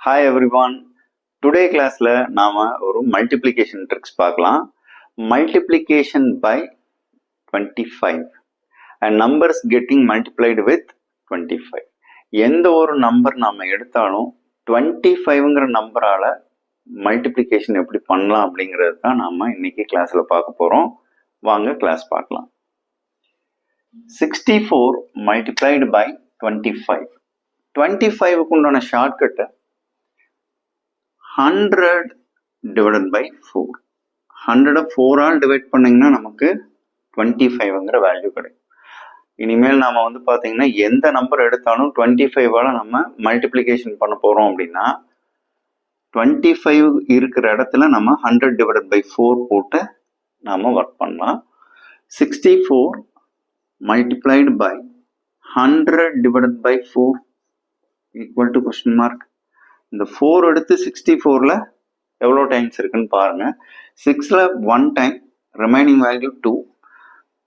Hi everyone. Today classல நாம ஒரு multiplication tricks பார்க்கலாம். Multiplication by 25 and numbers getting multiplied with 25. எந்த ஒரு நம்பர் நாம எடுத்தாலும் 25ங்கிற நம்பரால மல்டிப்ளிகேஷன் எப்படி பண்ணலாம் அப்படிங்கிறது தான் நாம இன்னைக்கு கிளாஸ்ல பார்க்க போறோம். வாங்க கிளாஸ் பார்க்கலாம். 64 multiplied by 25. 25க்கு உண்டான shortcut 100 divided by 4. 100 4 all divide பண்ணீங்கன்னா நமக்கு 25ங்கிற வேல்யூ கிடைக்கும். இனிமேல் நாம பாத்தீங்கன்னா எந்த நம்பர் எடுத்தாலும் 25ஆல நம்ம மல்டிப்ளிகேஷன் பண்ண போறோம் அப்படின்னா 25 இருக்கிற இடத்துல நம்ம 100 divided by 4 போட்டு நாம ஒர்க் பண்ணலாம். 64 multiplied by 100 divided by 4 equal to question mark. இந்த 4 எடுத்து 64ல எவ்வளோ டைம்ஸ் இருக்குன்னு பாருங்க. 6ல 1 டைம், ரிமைனிங் வேல்யூ 2.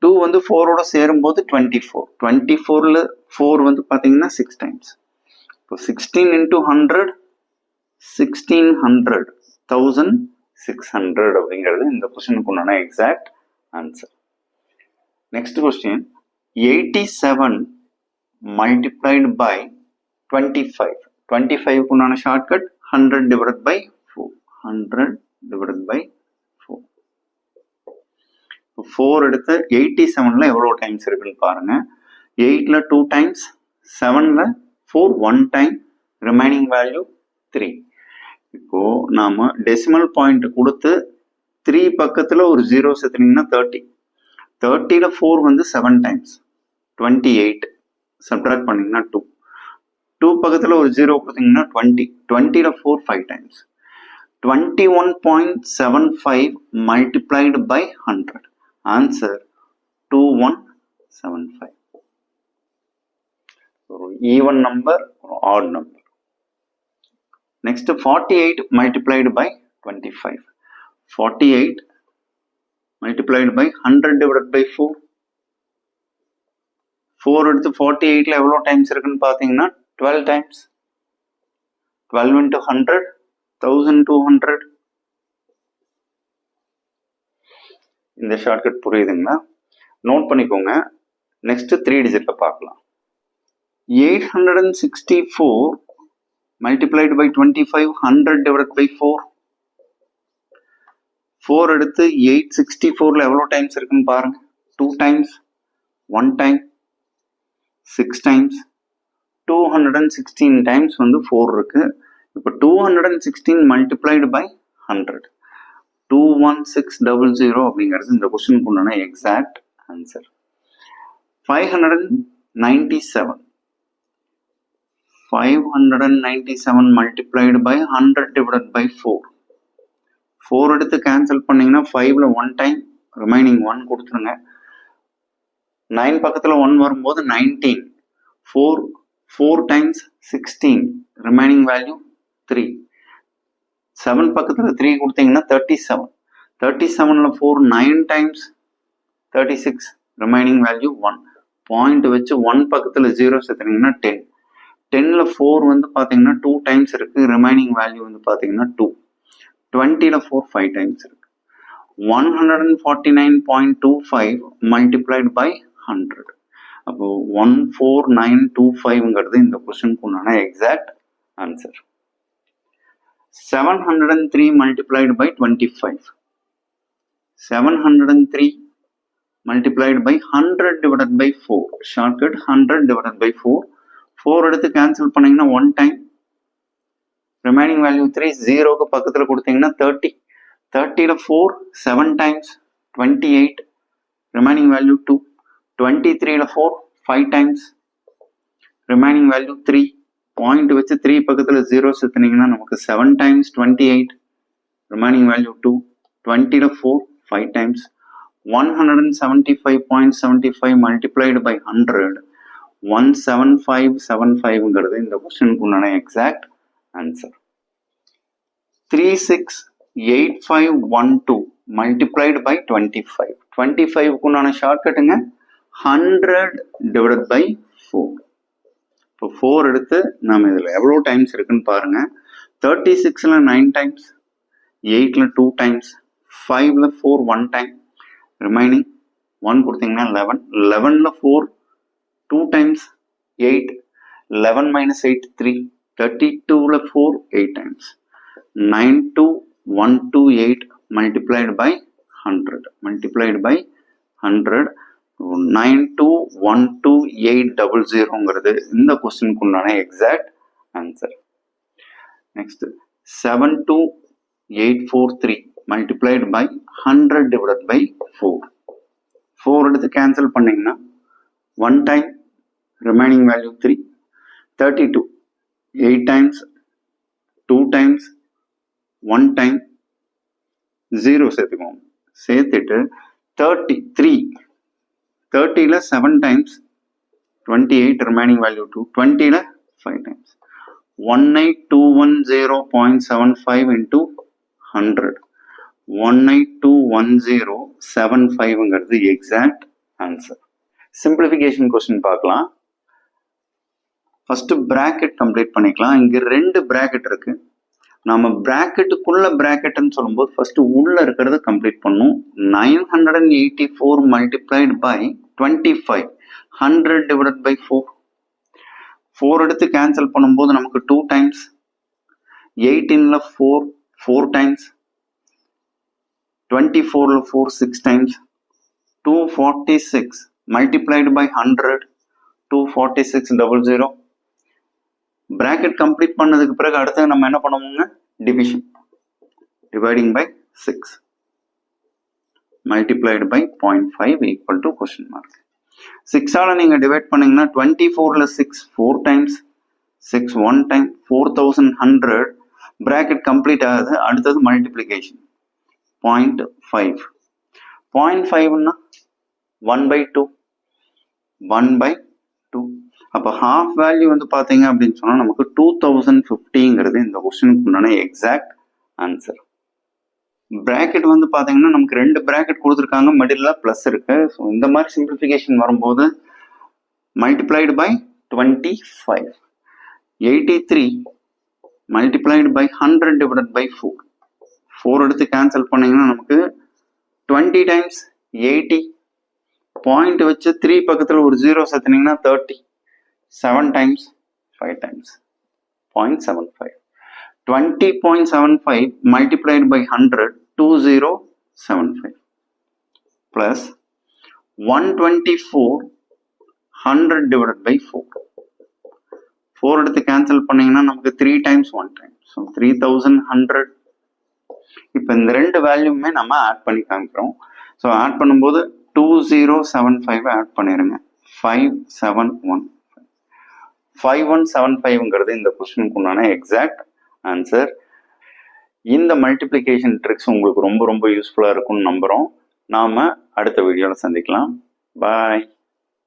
2 4ஓட சேரும்போது 24. 24ல 4 பார்த்தீங்கன்னா 6 டைம்ஸ். இப்போ 16 into 100 1600 1600 அப்படிங்கிறது இந்த கொஸ்டினுக்கு உண்டான exact answer. Next question 87 multiplied by 25. 25க்கு உண்டான shortcut 100 divided by 4. 100 divided by 4. 4 எடுத்து 87ல எவ்வளோ டைம்ஸ் இருக்குன்னு பாருங்க. 8ல 2 டைம்ஸ், 7ல 4 1 டைம், ரிமைனிங் வேல்யூ 3. இப்போ நாம டெசிமல் பாயிண்ட் கொடுத்து 3 பக்கத்துல ஒரு 0 சேர்த்துனீங்கன்னா 30. 30ல 4 7 டைம்ஸ், 28. சப்ட்ராக்ட் பண்ணீங்கன்னா 2. 2 பக்கத்துல ஒரு 0 கொடுத்தீங்கன்னா 20. 20ல 4 5 டைம்ஸ். 21.75 multiplied by 100. ஆன்சர் 2175. ஒரு ஈவன் நம்பர், ஒரு add number. Next 48 multiplied by 25. 48 multiplied by 100 divided by 4. 4 எடுத்து 48ல எவ்வளோ டைம்ஸ் இருக்குன்னு பார்த்தீங்கன்னா 12 டைம்ஸ். 12 into 100 1200. இந்த ஷார்ட்கட் புரியுதுங்களா? நோட் பண்ணிக்கோங்க. நெக்ஸ்ட் 3 டிஜிட்ல பார்க்கலாம். 864 multiplied by 25 100 divided by 4. 4 எடுத்து 864ல எவ்வளோ டைம்ஸ் இருக்குன்னு பாருங்க. 2 டைம்ஸ், 1 டைம், 6 டைம்ஸ், 216 டைம்ஸ் 4 இருக்கு. இப்போ 216 multiplied by 100. 21600 அப்படிங்கிறது இந்த கொஸ்டினுக்கு உண்டான exact answer. 597 multiplied by 100 divided by 4. 4 எடுத்து கேன்சல் பண்ணீங்கன்னா 5ல 1 டைம், ரிமைனிங் 1 கொடுத்துருங்க. 9 பக்கத்துல 1 வரும்போது 19. 4 times 16, remaining value 3. 7 பக்கத்துல 3 கொடுத்தீங்கன்னா 37. 37ல 4 9 times 36, remaining value 1. பாயிண்ட் வச்சு 1 பக்கத்துல 0 சேர்த்தீங்கன்னா 10. 10ல 4 பாத்தீங்கன்னா 2 டைம்ஸ் இருக்கு, ரிமைனிங் வேல்யூ பாத்தீங்கன்னா 2. 20ல 4 5 டைம்ஸ் இருக்கு. 149.25 multiplied by 100. அப்போ 14925ங்கிறது இந்த கொஸ்டினுக்கு உண்டான exact answer. 703 multiplied by 25. 703 multiplied by 100 divided by 4. Shortcut 100 divided by 4. 4 எடுத்து கேன்சல் பண்ணீங்கன்னா 1 டைம், ரிமைனிங் வேல்யூ 3. 0க்கு பக்கத்துல கொடுத்தீங்கன்னா 30. 30ல 4 7 டைம்ஸ், 28, ரிமைனிங் வேல்யூ 2. 23ல 4 5 டைம்ஸ், ரிமைனிங் வேல்யூ 3. பாயிண்ட் வச்சு 3 பக்கத்துல 0 சேர்த்துனீங்கன்னா நமக்கு 7 டைம்ஸ் 28, ரிமைனிங் வேல்யூ 2. 20ல 4 5 டைம்ஸ். 175.75 multiplied by 100. 17575ங்கிறது இந்த கொஸ்டினுக்கு உண்டான எக்ஸாக்ட் ஆன்சர். 368512 multiplied by 25. 25க்கு உண்டான ஷார்ட்கட்டுங்க 100 divided by 4. இப்போ 4 எடுத்து நாம இதில் எவ்வளோ டைம்ஸ் இருக்குன்னு பாருங்க. 36ல 9 டைம்ஸ், 8ல 2 டைம்ஸ், 5ல 4 1 டைம், ரிமைனிங் 1 கொடுத்தீங்கன்னா 11, 11ல 4 2 times, 8, 11 minus 8 3, 32ல 4 8 times, 92128 multiplied by 100, multiplied by 100, 9212800ங்கிறது இந்த கொஸ்டினுக்கு உண்டான exact answer. Next 72843 multiplied by 100 divided by 4. 4 எடுத்து கேன்சல் பண்ணீங்கன்னா 1 time, remaining value 3, 32 8 times, 2 times, 1 time, 0 சேர்த்துக்கோங்க. சேர்த்துட்டு 33, 30ல 7 டைம்ஸ், 28, ரிமைனிங் வேல்யூ 2, 20ல 5 டைம்ஸ், 18210.75 into 100, 1821075ங்கிறது எக்ஸாக்ட் ஆன்சர். சிம்பிளிஃபிகேஷன் கொஸ்டின் பார்க்கலாம். ஃபர்ஸ்ட் பிராக்கெட் கம்ப்ளீட் பண்ணிக்கலாம். இங்க 2 பிராக்கெட் இருக்கு. நம்ம பிராக்கெட்டுக்குள்ள பிராக்கெட்னு சொல்லும்போது ஃபர்ஸ்ட் உள்ள இருக்கிறத கம்ப்ளீட் பண்ணும். 984 multiplied by 25, 100 divided by 4. 4 எடுத்து கேன்சல் பண்ணும்போது நமக்கு 2 டைம்ஸ், 18ல 4 டைம்ஸ், 24ல 4 6 times, 246 multiplied by 100, 24600. Bracket complete பண்ணதுக்கு பிறகு அடுத்து நம்ம என்ன பண்ணுவோங்க, division, dividing by 6 multiplied by 0.5 equal to question mark. 6ஆல நீங்க டிவைட் பண்ணீங்கன்னா 24ல 6 4 டைம்ஸ், 6 1 டைம், 4100. பிராக்கெட் கம்ப்ளீட் ஆகுது. அடுத்தது மல்டிப்ளிகேஷன் 0.5. 0.5ன்னா 1/2, 1/2. அப்போ ஹாஃப் வேல்யூ வந்து பார்த்தீங்க அப்படின்னு சொன்னால் நமக்கு 2050ங்கிறது இந்த கொஸ்டினுக்கு உண்டான எக்ஸாக்ட் ஆன்சர். பிராக்கெட் வந்து பார்த்தீங்கன்னா நமக்கு 2 பிராக்கெட் கொடுத்துருக்காங்க, மிடில் ப்ளஸ் இருக்கு. ஸோ இந்த மாதிரி சிம்பிளிஃபிகேஷன் வரும்போது multiplied by 25, 83 multiplied by 100 divided by 4. 4 எடுத்து கேன்சல் பண்ணீங்கன்னா நமக்கு 20 டைம்ஸ் 80, பாயிண்ட் வச்சு 3 பக்கத்தில் ஒரு 0 சேர்த்துனீங்கன்னா 30, 7 times 5 times 0.75. 20.75 multiplied by 100, 2075 plus 124 100 divided by 4. 4 எடுத்து கேன்சல் பண்ணீங்கன்னா நமக்கு 3 டைம்ஸ் 1 டைம், ஸோ 3100. இப்போ இந்த 2 வேல்யூமே நம்ம ஆட் பண்ணி காமிக்கிறோம். ஸோ ஆட் பண்ணும்போது 2075 ஆட் பண்ணிடுங்க, 5715. 5175ங்கிறது இந்த கொஸ்டினுக்கு உண்டான எக்ஸாக்ட் ஆன்சர். இந்த மல்டிப்ளிகேஷன் ட்ரிக்ஸ் உங்களுக்கு ரொம்ப ரொம்ப யூஸ்ஃபுல்லாக இருக்கும்னு நம்புகிறோம். நாம் அடுத்த வீடியோவில் சந்திக்கலாம். பாய்.